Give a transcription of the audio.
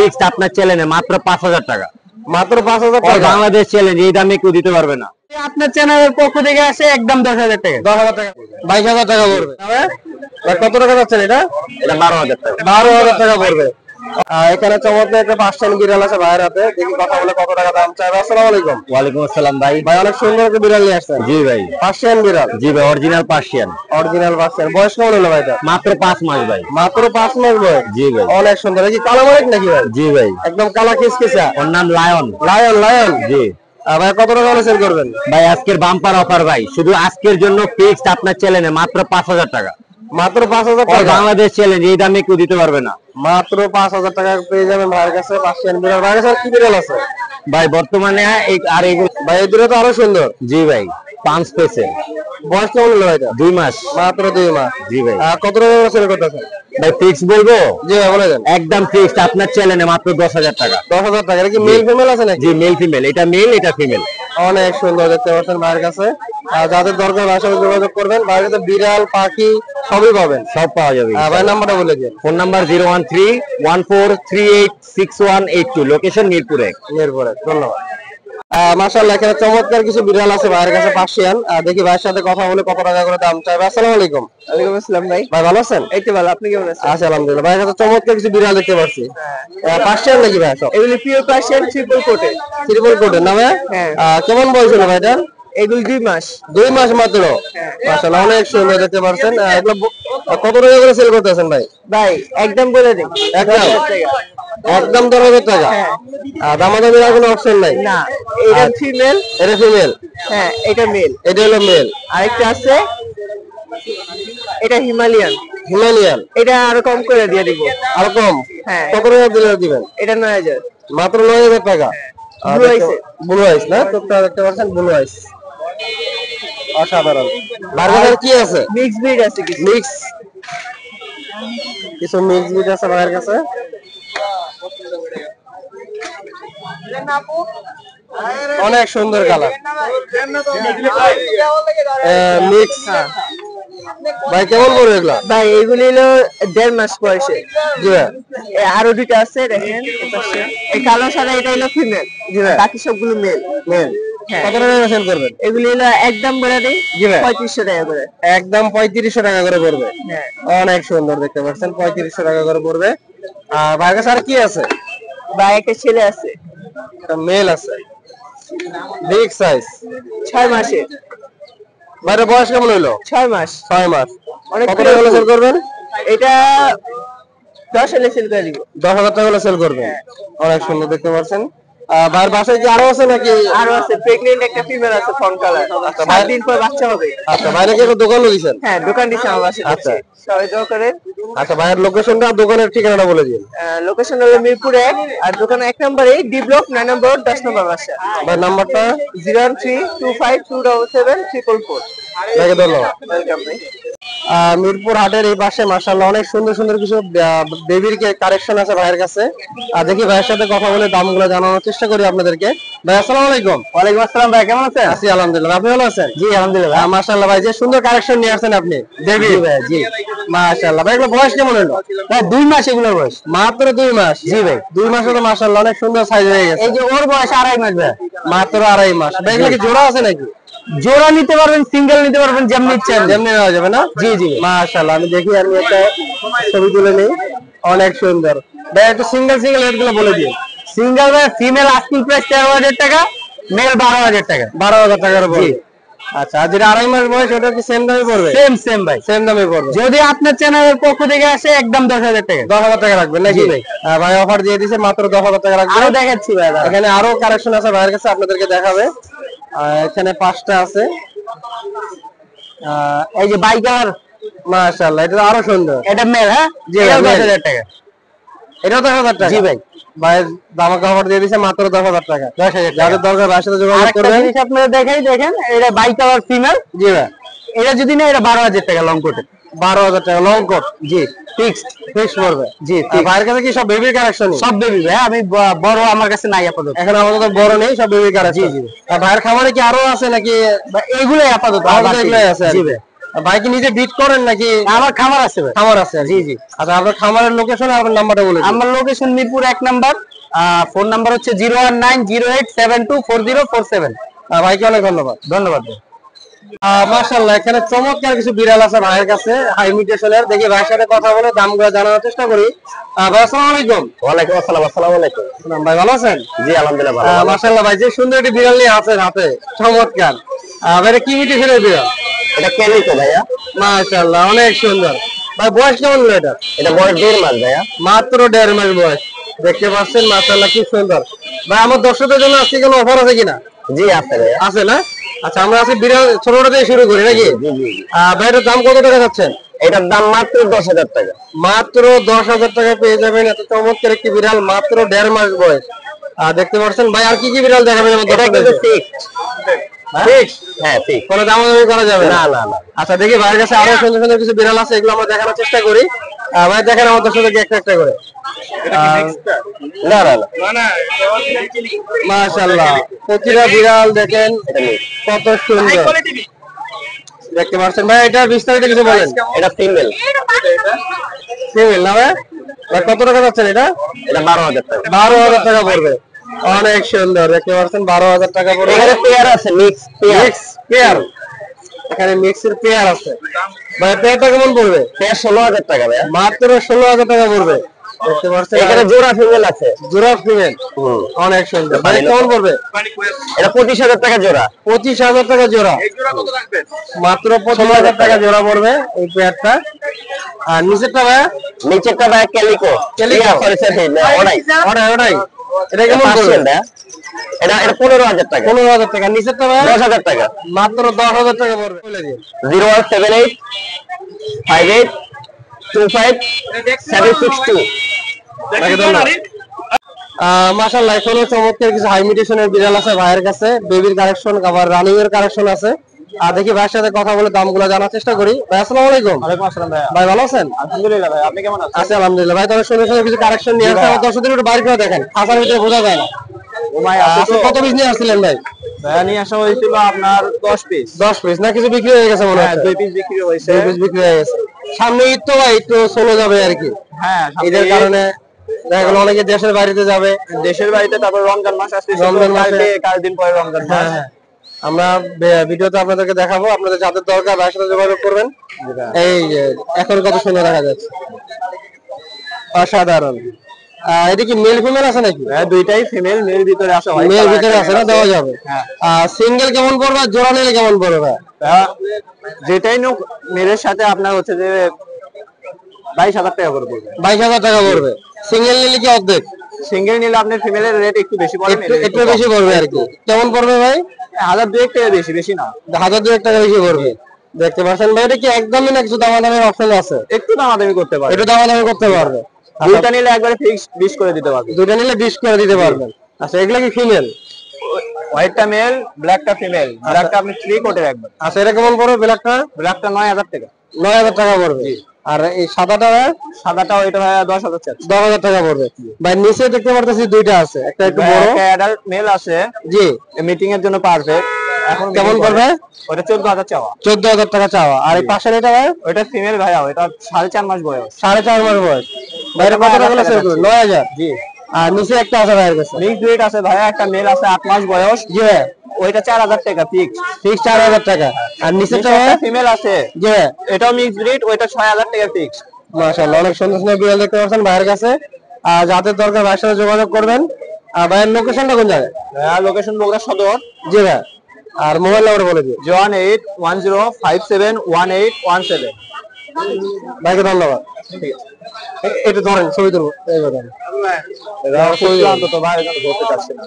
Fixed আপনার চ্যানেলে মাত্র 5000 টাকা। মাত্র 5000 টাকা বাংলাদেশ চ্যালেঞ্জ, এই দামে কেউ দিতে পারবে না। আপনার চ্যানেলের পক্ষ থেকে আসে একদম 10000 টাকা। 10000 টাকা 22000 টাকা পড়বে। কত টাকা যাচ্ছেন এটা? এটা 12000 টাকা। 12000 টাকা পড়বে। এখানে চমৎকার একটা পার্সিয়ান বিড়াল আছে ভাইয়ের হাতে, দেখি কথা বলে কত টাকা দাম চাইবে। আসসালামু আলাইকুম। ওয়ালাইকুম আসসালাম ভাই। ভাই অনেক সুন্দর একটা বিড়াল নিয়ে আসছেন। জি ভাই। পার্সিয়ান বিড়াল? জি ভাই, অরিজিনাল পার্সিয়ান। Original Persian. বয়স কেমন হলো ভাই এটা? মাত্র 5 মাস ভাই। মাত্র 5 মাস বয়স? জি ভাই। অনেক সুন্দর। এই কি কালো মানিক নাকি ভাই? জি ভাই, একদম কালা কিসকিসা। ওর নাম লায়ন। লায়ন? লায়ন। জি ভাই কত টাকা হলে সেল করবেন? ভাই আজকের বাম্পার অফার ভাই, শুধু আজকের জন্য ফিক্সড আপনার চ্যানেলে মাত্র 5000 টাকা। মাত্র 5000 টাকা? বাংলাদেশ চ্যালেঞ্জ, এই দামে কেউ দিতে পারবে না। মাত্র 5000 টাকা পেয়ে যাবেন ভাইয়ের কাছে পার্সিয়ান বিড়াল। ভাইয়ের কাছে কি বিড়াল আছে ভাই বর্তমানে? আর এগুলো ভাই এই দুটো তো আরো সুন্দর। জি ভাই, 5 পেসে। বয়স কেমন হলো এটা? 2 মাস। মাত্র 2 মাস? জি ভাই। কত টাকা সেল করতেছেন? ভাই ফিক্স বলবো? জি ভাই বলে দেন। একদম ফিক্সড আপনার চ্যানেলে মাত্র 10000 টাকা। 10000 টাকা? এটা কি মেল ফিমেল আছে নাকি? জি মেল ফিমেল, এটা মেল এটা ফিমেল। অনেক সুন্দর দেখতে পাচ্ছেন ভাইয়ের কাছে। যাদের দরকার ভাইয়ের সাথে যোগাযোগ করবেন। ভাইয়ের কাছে বিড়াল পাখি সবই পাবেন। সব পাওয়া যাবে। ভাই নাম্বারটা বলে দিন। Phone number 01314386182, location Mirpur 1। মিরপুরে। ধন্যবাদ। মাশাআল্লাহ, এখানে চমৎকার কিছু বিড়াল আছে ভাইয়ের কাছে পার্সিয়ান। দেখি ভাইয়ের সাথে কথা বলে কত টাকা করে দাম চাইবে। আসসালামু আলাইকুম। ওয়ালাইকুম আসসালাম ভাই। ভাই ভালো আছেন? এই তো ভালো, আপনি কেমন আছেন? আচ্ছা আলহামদুলিল্লাহ। ভাইয়ের কাছে চমৎকার কিছু বিড়াল দেখতে পাচ্ছি। পার্সিয়ান নাকি ভাই সব? এগুলি pure Persian triple coated. Triple coated না ভাই? হ্যাঁ। কেমন বয়স হলো ভাইটার? এগুলি 2 মাস। 2 মাস মাত্র? মাশাআল্লাহ, অনেক সুন্দর দেখতে পাচ্ছেন। এগুলো কত টাকা করে সেল করতেছেন ভাই? ভাই একদম বলে দিন, একদম 10,000 টাকা। একদম 10000 টাকা? দামাদামির আর কোনো অপশন নাই? না, এটা ফিমেল। এটা ফিমেল? হ্যাঁ, এটা মেল। এটা হলো মেল। আরেকটা আছে, এটা হিমালয়ান। হিমালয়ান? এটা আরো কম করে দিয়ে দিব। আর কম? হ্যাঁ। কত টাকা দিলে দিবেন? এটা 9000। মাত্র 9000 টাকা? ব্লু আইস। ব্লু আইস না? তোটা দেখতে পাচ্ছেন ব্লু আইস, অসাধারণ। বার্গার কি আছে? মিক্স ব্রিড আছে কিছু। মিক্স কিছু মিক্স ব্রিড আছে ভাইয়ের কাছে। অনেক সুন্দর কালার মিক্স। ভাই কেমন পড়বে এগুলো? ভাই এগুলি হলো 1.5 মাস বয়সে। জি ভাই। আরো দুটো আছে দেখেন, এই কালো সাদা এটা হলো ফিমেল। জি ভাই। বাকি সবগুলো মেল। মেল? হ্যাঁ। কত টাকা সেল করবেন? এগুলি হলো একদম বলে দেই। জি ভাই। 3500 টাকা করে। একদম 3500 টাকা করে পড়বে? হ্যাঁ। অনেক সুন্দর দেখতে পাচ্ছেন, 3500 টাকা করে পড়বে। ভাইয়ের কাছে আর কি আছে? ভাই একটা ছেলে আছে, একটা মেল আছে, বিগ সাইজ, 6 মাসের। ভাইয়ের বয়স কেমন হইলো? 6 মাস। 6 মাস। অনেক কত টাকা হলে সেল করবেন? এটা 10 হলে সেল করে দিব। 10000 টাকা হলে সেল করবেন? অনেক সুন্দর দেখতে পাচ্ছেন। ভাইয়ের বাসায় কি আরো আছে নাকি? আরো আছে, প্রেগন্যান্ট একটা ফিমেল আছে ফন কালার। 7 দিন পর বাচ্চা হবে। আচ্ছা, বাইরে কি দোকান দিয়েছেন? হ্যাঁ, দোকান দিছে আমার বাসায়। আচ্ছা। সবাই দোয়া করেন। আচ্ছা, ভাইয়ের লোকেশনটা আর দোকানের ঠিকানাটা বলে দিন। লোকেশন হলো মিরপুর 1, আর দোকান 1 নম্বরে ডি ব্লক 9 নম্বর 10 নম্বর বাসা। ভাইয়ের নাম্বারটা? 01325274444। আপনাকে ধন্যবাদ। ওয়েলকাম ভাই। মিরপুর হাটের এই পাশে মাশাআল্লাহ অনেক সুন্দর সুন্দর কিছু বেবির কালেকশন আছে ভাইয়ের কাছে। দেখি ভাইয়ের সাথে কথা বলে দামগুলো জানানোর চেষ্টা করি আপনাদেরকে। ভাই আসসালামু আলাইকুম। ওয়ালাইকুম আসসালাম ভাই, কেমন আছেন? আছি আলহামদুলিল্লাহ, আপনি ভালো আছেন? জি আলহামদুলিল্লাহ। মাশাআল্লাহ ভাই, যে সুন্দর কালেকশন নিয়ে আসছেন আপনি বেবি। জি ভাই, জি। মাশাআল্লাহ ভাই, এগুলো বয়স কেমন হলো? ভাই 2 মাস এগুলোর বয়স। মাত্র 2 মাস? জি ভাই। 2 মাসে তো মাশাআল্লাহ অনেক সুন্দর সাইজ হয়ে গেছে। এই যে ওর বয়স 2.5 মাস ভাই। মাত্র 2.5 মাস। ভাই এগুলো কি জোড়া আছে নাকি? জোড়া নিতে পারবেন, সিঙ্গেল নিতে পারবেন, যেমনি ইচ্ছা যেমনি নেওয়া যাবে না? জি জি। মাশাআল্লাহ, আমি দেখি আমি একটা ছবি তুলে নিই। অনেক সুন্দর ভাই, একটু সিঙ্গেল রেটগুলো বলে দিন। সিঙ্গেল ভাই ফিমেল আস্কিং প্রাইস 13000 টাকা, মেল 12000 টাকা। 12000 টাকার উপর? আচ্ছা, আর যেটা 2.5 মাস বয়স ওটা কি সেম দামে পড়বে? সেম ভাই, সেম দামে পড়বে। যদি আপনার চ্যানেলের পক্ষ থেকে আসে একদম 10000 টাকা। 10000 টাকা রাখবেন নাকি? জি ভাই। ভাই অফার দিয়ে দিয়েছে, মাত্র 10000 টাকা রাখবেন। আরো দেখাচ্ছি ভাই, এখানে আরো কালেকশন আছে ভাইয়ের কাছে, আপনাদেরকে দেখাবে। এখানে 5টা আছে। এই যে বাইকার, মাশাআল্লাহ, এটা আরো সুন্দর। এটা মেল। হ্যাঁ জি, এটাও মেল। 10000 টাকা। এটাও 10000 টাকা? জি ভাই। ভাইয়ের দামাকা অফার দিয়ে দিয়েছে মাত্র 10000 টাকা। 10000 টাকা। যাদের দরকার ভাইয়ের সাথে যোগাযোগ আরেকটা করবেন। জিনিস আপনারা দেখেন, এটা বাইকার ফিমেল। জি ভাই। এটা যদি না, এটা 12000 টাকা লং কোটে। 12000 টাকা লং কোট? জি, ফিক্সড পড়বে? জি। ভাইয়ের কাছে কি সব বেবির কালেকশন? সব বেবি ভাই, আমি বড় আমার কাছে নাই আপাতত। এখন আমাদের বড় নেই, সব বেবির কালেকশন। জি জি। ভাইয়ের খামারে কি আরো আছে নাকি? এইগুলাই আপাতত এগুলাই আছে? জি ভাই। ভাই কি নিজে বিট করেন নাকি? আমার খামার আছে ভাই। খামার আছে? জি জি। আচ্ছা, আপনার খামারের লোকেশন আর আপনার নাম্বারটা বলে দিন। আমার location Mirpur 1 number, phone number হচ্ছে 01908724047। ভাইকে অনেক ধন্যবাদ। ধন্যবাদ। মাশাআল্লাহ, এখানে চমৎকার কিছু বিড়াল আছে ভাইয়ের কাছে, হাই মিউটেশনের। দেখি ভাইয়ের সাথে কথা বলে দামগুলো জানার চেষ্টা করি। ভাই আসসালামু আলাইকুম। ওয়ালাইকুম আসসালাম। আসসালামু আলাইকুম। ভাই ভালো আছেন? জি আলহামদুলিল্লাহ ভালো। মাশাআল্লাহ ভাই, যে সুন্দর একটি বিড়াল নিয়ে আছেন হাতে, চমৎকার। ভাই এটা কি মিউটেশনের বিড়াল? এটা ক্যালিকো ভাইয়া। মাশাআল্লাহ, অনেক সুন্দর। ভাই বয়স কেমন হলো এটা? এটা বয়স 1.5 মাস ভাইয়া। মাত্র 1.5 মাস বয়স। দেখতে পাচ্ছেন মাশাআল্লাহ কি সুন্দর। ভাই আমার দর্শকদের জন্য আজকে কোনো অফার আছে কিনা? জি আছে ভাইয়া। আছে না? আচ্ছা, আমরা আজকে বিড়াল ছোটটা দিয়ে শুরু করি নাকি? জি জি। ভাই এটার দাম কত টাকা যাচ্ছেন? এটার দাম মাত্র 10,000 টাকা। মাত্র 10,000 টাকা পেয়ে যাবেন এত চমৎকার একটি বিড়াল, মাত্র 1.5 মাস বয়স। দেখতে পাচ্ছেন ভাই, আর কি কি বিড়াল দেখাবেন আমার এটা কিন্তু দর্শকদেরকে? ফিক্সড। ফিক্স? হ্যাঁ ঠিক। কোনো দামাদামি করা যাবে না না? না না। আচ্ছা, দেখি ভাইয়ের কাছে আরো সুন্দর সুন্দর কিছু বিড়াল আছে, এগুলো আমরা দেখানোর চেষ্টা করি। ভাই দেখেন আমার দর্শকদেরকে একটা একটা করে। না না না। মাশাআল্লাহ, প্রতিটা বিড়াল দেখেন এটা নেই। কত সুন্দর। দেখতে পাচ্ছেন ভাই, এটা বিস্তারিত কিছু বলেন। এটা ফিমেল। ফিমেল না ভাই? ভাই কত টাকা যাচ্ছেন এটা? এটা 12,000 টাকা। 12,000 টাকা পড়বে। অনেক সুন্দর, দেখতে পাচ্ছেন 12,000 টাকা পড়বে। এখানে পেয়ার আছে, মিক্স পেয়ার। মিক্স পেয়ার, এখানে মিক্সের পেয়ার আছে। ভাই পেয়ারটা কেমন পড়বে? পেয়ার 16,000 টাকা ভাইয়া। মাত্র 16,000 টাকা পড়বে। দেখতে পাচ্ছেন এখানে জোড়া ফিমেল আছে। জোড়া ফিমেল, অনেক সুন্দর। ভাই কেমন পড়বে? এটা 25,000 টাকা জোড়া। 25,000 টাকা জোড়া। মাত্র 25,000 টাকা জোড়া পড়বে এই পেয়ারটা। আর নিচেরটা ভাই? নিচেরটা ভাইয়া ক্যালিকো। ক্যালিকো? সরি সরি, ওরাই। ওটাই ওটাই। এটা কেমন পড়বে? পার্সিয়ান ভাইয়া। এটা 15,000 টাকা। 15,000 টাকা। নিচেরটা ভাই? 10,000 টাকা। মাত্র 10,000 টাকা পড়বে। বলে দিন। 0178 58 25 762। মাশাআল্লাহ, এখনো চমৎকার কিছু হাই মিউটেশনের বিড়াল আছে ভাইয়ের কাছে। বেবির কালেকশন, আবার রানিং এর কালেকশন আছে। দেখি ভাইয়ের সাথে কথা বলে দামগুলো জানার চেষ্টা করি। ভাই আসসালামু আলাইকুম। ওয়ালাইকুম আসসালাম ভাইয়া। ভাই ভালো আছেন? আলহামদুলিল্লাহ ভাই, আপনি কেমন আছেন? আছি আলহামদুলিল্লাহ। ভাই তবে সুন্দর সুন্দর কিছু কালেকশন নিয়ে আসছে, আমার দর্শকদের একটু বাইরে করে দেখেন, খাঁচার ভিতরে বোঝা যায় না। আপনি কত পিস নিয়ে আসছিলেন ভাই? ভাইয়া নিয়ে আসা হয়েছিল আপনার 10 পিস। 10 পিস না? কিছু বিক্রি হয়ে গেছে মনে হ্যাঁ, হচ্ছে? 2 পিস বিক্রি হয়েছে। 2 পিস বিক্রি হয়ে গেছে। সামনে ঈদ তো ভাই, একটু চলে যাবে আর কি। হ্যাঁ, ঈদের কারণে দেখা গেল অনেকে দেশের বাড়িতে যাবে। দেশের বাড়িতে, তারপর রমজান মাস আসছে। রমজান মাসে কাল দিন পরে রমজান মাস। হ্যাঁ, আমরা ভিডিওতে আপনাদেরকে দেখাবো, আপনাদের যাদের দরকার ভাইয়ের সাথে যোগাযোগ করবেন। এই যে এখন কত সুন্দর দেখা যাচ্ছে, অসাধারণ। এটা কি মেল ফিমেল আছে নাকি? হ্যাঁ, দুইটাই ফিমেল। মেল ভিতরে আছে, মেল ভিতরে আছে না? দেওয়া যাবে। সিঙ্গেল কেমন পড়বে আর জোড়া নিলে কেমন পড়বে? যেটাই নোক মেলের সাথে আপনার হচ্ছে যে 22,000 টাকা করে পড়বে। 22,000 টাকা পড়বে। সিঙ্গেল নিলে কি অর্ধেক? সিঙ্গেল নিলে আপনার ফিমেলের রেট একটু বেশি পড়বে। একটু বেশি পড়বে আর কি। কেমন পড়বে ভাই? 1,000-2,000 টাকা বেশি, বেশি না। 1,000-2,000 টাকা বেশি পড়বে। দেখতে পাচ্ছেন ভাই, এটা কি একদমই না কিছু দামাদামির অপশন আছে? একটু দামাদামি করতে পারবে। একটু দামাদামি করতে পারবে। দুইটা নিলে একবারে ফিক্স 20 করে দিতে পারবে। দুইটা নিলে 20 করে দিতে পারবেন। আচ্ছা, এগুলা কি ফিমেল? হোয়াইটটা মেল, ব্ল্যাকটা ফিমেল। ব্ল্যাকটা আপনি 3 কোটে রাখবেন। আচ্ছা, এটা কেমন পড়বে ব্ল্যাকটা? ব্ল্যাকটা 9,000 টাকা। 9,000 টাকা পড়বে। আর এই সাদাটা? সাদাটা ওইটা 10,000 টাকা। 10,000 টাকা পড়বে। ভাই নিচে দেখতে পারতেছি দুইটা আছে, একটা একটু বড়। একটা অ্যাডাল্ট মেল আছে। জি। মিটিং এর জন্য পারফেক্ট। এখন কেমন পড়বে? ওটা 14,000 চাওয়া। 14,000 টাকা চাওয়া। আর এই পাশের এটা ভাই? ওটা ফিমেল ভাইয়া, ওটা 4.5 মাস বয়স। 4.5 মাস বয়স। ভাইয়ের কত টাকা আছে? 9,000। জি। আর নিচে একটা আছে ভাইয়ের কাছে। মিক্স ব্রিড আছে ভাইয়া, একটা মেল আছে 8 মাস বয়স। জি। ওইটা 4,000 টাকা ফিক্স। ফিক্স 4,000 টাকা। আর নিচেটা ভাই? ফিমেল আছে। জি। এটাও মিক্স ব্রিড, ওইটা 6,000 টাকা ফিক্স। মাশাআল্লাহ, অনেক সুন্দর সুন্দর বিড়াল দেখতে পাচ্ছেন ভাইয়ের কাছে। আর যাদের দরকার ভাইয়ের সাথে যোগাযোগ করবেন। আর ভাইয়ের লোকেশনটা কোন জায়গায়? লোকেশন বগুড়া সদর। জি ভাই। আর মোবাইল নাম্বার বলে দিন। 01810571817। ভাইকে ধন্যবাদ। এটা ধরেন, ছবি তুলবো। এই ধরেন। তো ভাই ধরতে চাচ্ছে না।